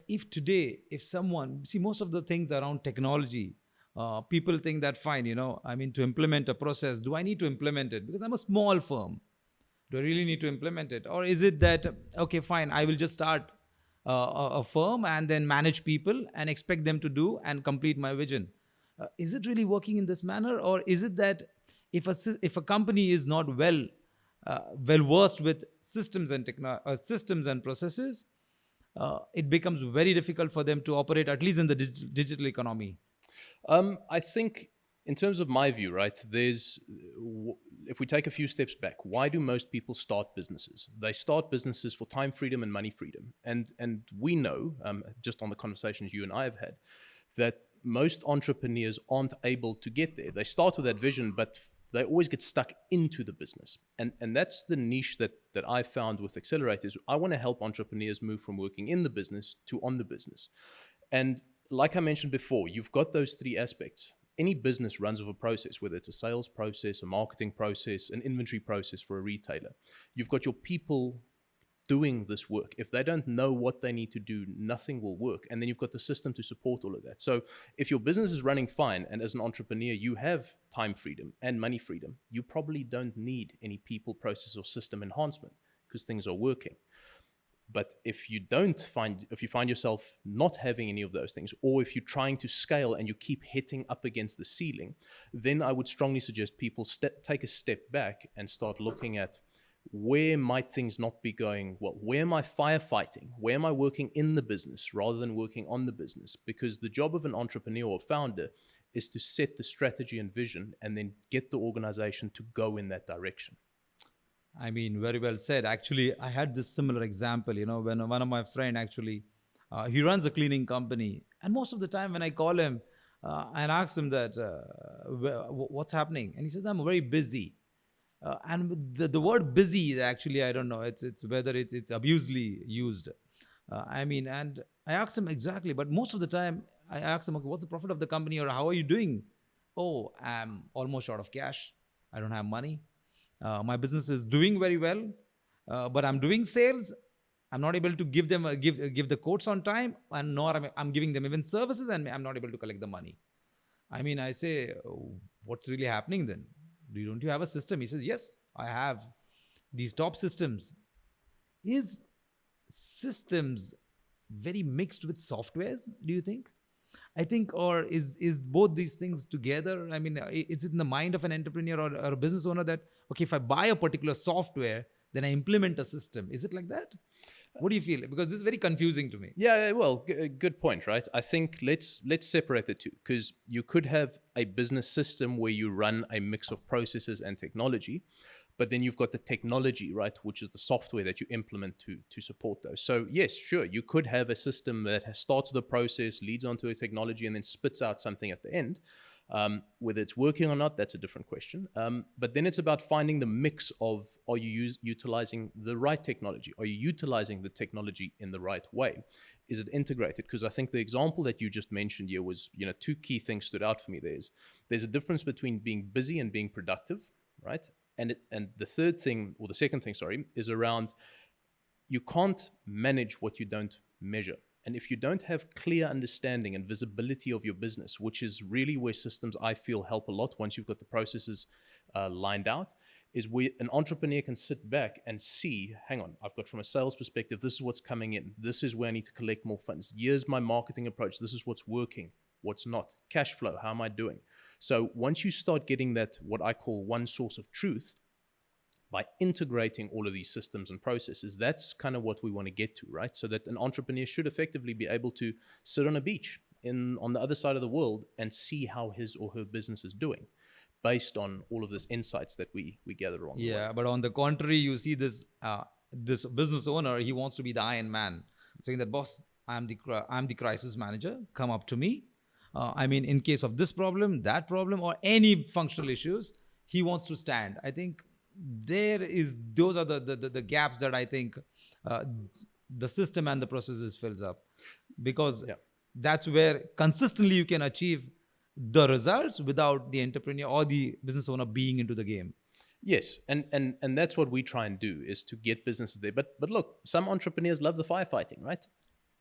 if today, if someone, see most of the things around technology, people think that fine, to implement a process, do I need to implement it? Because I'm a small firm. Do I really need to implement it? Or is it that, okay, fine, I will just start a firm and then manage people and expect them to do and complete my vision? Is it really working in this manner? Or is it that if a company is not well versed with systems and processes, it becomes very difficult for them to operate, at least in the digital economy? I think, in terms of my view, right, if we take a few steps back, why do most people start businesses? They start businesses for time freedom and money freedom. And we know, just on the conversations you and I have had, that most entrepreneurs aren't able to get there. They start with that vision, but they always get stuck into the business. And that's the niche that I found with Xcelerate is I want to help entrepreneurs move from working in the business to on the business. And like I mentioned before, you've got those three aspects. Any business runs off a process, whether it's a sales process, a marketing process, an inventory process for a retailer. You've got your people doing this work. If they don't know what they need to do, nothing will work. And then you've got the system to support all of that. So if your business is running fine, and as an entrepreneur, you have time freedom and money freedom, you probably don't need any people, process, or system enhancement because things are working. But if you find yourself not having any of those things, or if you're trying to scale and you keep hitting up against the ceiling, then I would strongly suggest people take a step back and start looking at where might things not be going well? Where am I firefighting? Where am I working in the business rather than working on the business? Because the job of an entrepreneur or founder is to set the strategy and vision and then get the organization to go in that direction. I mean, very well said. Actually, I had this similar example, when one of my friend actually, he runs a cleaning company. And most of the time when I call him and ask him that, what's happening? And he says, I'm very busy. And the word busy, actually, I don't know, it's whether it's abusively used. And I asked him exactly, but most of the time I asked him, okay, what's the profit of the company or how are you doing? Oh, I'm almost short of cash. I don't have money. My business is doing very well, but I'm doing sales. I'm not able to give them give the quotes on time, and nor I'm giving them even services, and I'm not able to collect the money. I say, what's really happening then? Don't you have a system? He says, yes, I have these top systems. Is systems very mixed with softwares, do you think? I think, or is both these things together? Is it in the mind of an entrepreneur or a business owner that, okay, if I buy a particular software, then I implement a system? Is it like that? What do you feel? Because this is very confusing to me. Yeah, well, good point, right? I think let's separate the two, because you could have a business system where you run a mix of processes and technology, but then you've got the technology, right, which is the software that you implement to support those. So yes, sure, you could have a system that starts with a process, leads onto a technology, and then spits out something at the end. Whether it's working or not, that's a different question. But then it's about finding the mix of, are you utilizing the right technology? Are you utilizing the technology in the right way? Is it integrated? Because I think the example that you just mentioned here was, two key things stood out for me. There's a difference between being busy and being productive, right? And the second thing, is around, you can't manage what you don't measure. And if you don't have clear understanding and visibility of your business, which is really where systems, I feel, help a lot once you've got the processes lined out, is where an entrepreneur can sit back and see, hang on, I've got, from a sales perspective, this is what's coming in. This is where I need to collect more funds. Here's my marketing approach. This is what's working, what's not. Cash flow, how am I doing? So once you start getting that, what I call one source of truth, by integrating all of these systems and processes, that's kind of what we want to get to, right? So that an entrepreneur should effectively be able to sit on a beach on the other side of the world and see how his or her business is doing based on all of this insights that we gather along the way. Yeah, but on the contrary, you see this business owner, he wants to be the Iron Man, saying that, boss, I'm the crisis manager, come up to me. In case of this problem, that problem, or any functional issues, he wants to stand. I think those are the gaps that I think the system and the processes fills up, because that's where consistently you can achieve the results without the entrepreneur or the business owner being into the game. Yes, and that's what we try and do, is to get businesses there. But look, some entrepreneurs love the firefighting, right?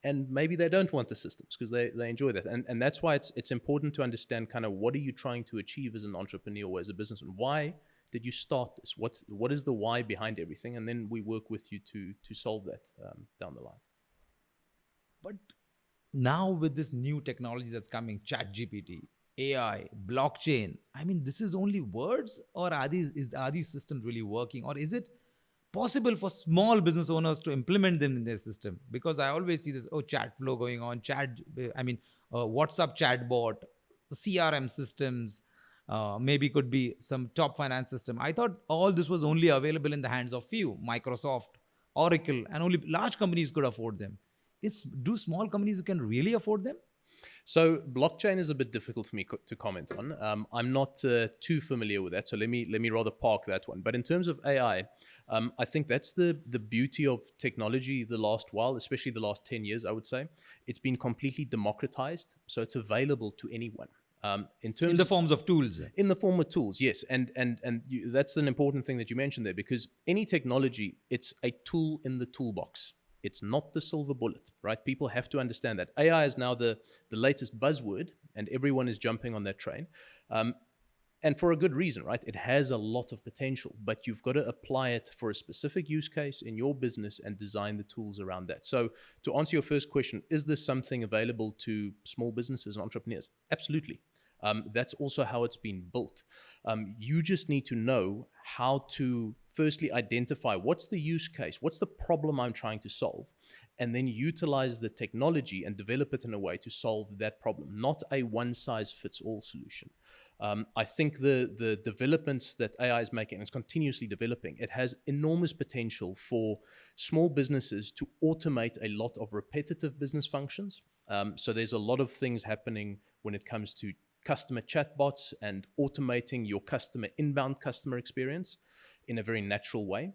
and maybe they don't want the systems because they enjoy that. And that's why it's important to understand kind of what are you trying to achieve as an entrepreneur or as a businessman. Why did you start this? What is the why behind everything? And then we work with you to solve that down the line. But now with this new technology that's coming, chat GPT, AI, blockchain, I mean, this is only words, or are these systems really working? Or is it possible for small business owners to implement them in their system? Because I always see this, chat flow going on, WhatsApp chatbot, CRM systems, maybe could be some top finance system. I thought all this was only available in the hands of few, Microsoft, Oracle, and only large companies could afford them. Do small companies who can really afford them? So blockchain is a bit difficult for me to comment on. I'm not too familiar with that, so let me rather park that one. But in terms of AI, I think that's the beauty of technology the last while, especially the last 10 years, I would say. It's been completely democratized, so it's available to anyone. In the forms of tools. In the form of tools, yes. And that's an important thing that you mentioned there, because any technology, it's a tool in the toolbox. It's not the silver bullet, right? People have to understand that. AI is now the latest buzzword, and everyone is jumping on that train. And for a good reason, right? It has a lot of potential, but you've got to apply it for a specific use case in your business and design the tools around that. So to answer your first question, is this something available to small businesses and entrepreneurs? Absolutely. That's also how it's been built. You just need to know how to firstly identify what's the use case, what's the problem I'm trying to solve, and then utilize the technology and develop it in a way to solve that problem, not a one-size-fits-all solution. I think the developments that AI is making, and it's continuously developing, it has enormous potential for small businesses to automate a lot of repetitive business functions. So there's a lot of things happening when it comes to customer chatbots and automating your inbound customer experience in a very natural way.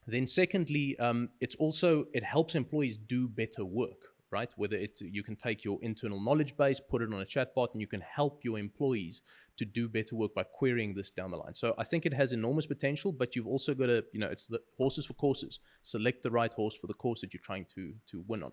Then secondly, it helps employees do better work, right? Whether you can take your internal knowledge base, put it on a chatbot, and you can help your employees to do better work by querying this down the line. So I think it has enormous potential, but you've also got to, it's the horses for courses. Select the right horse for the course that you're trying to win on.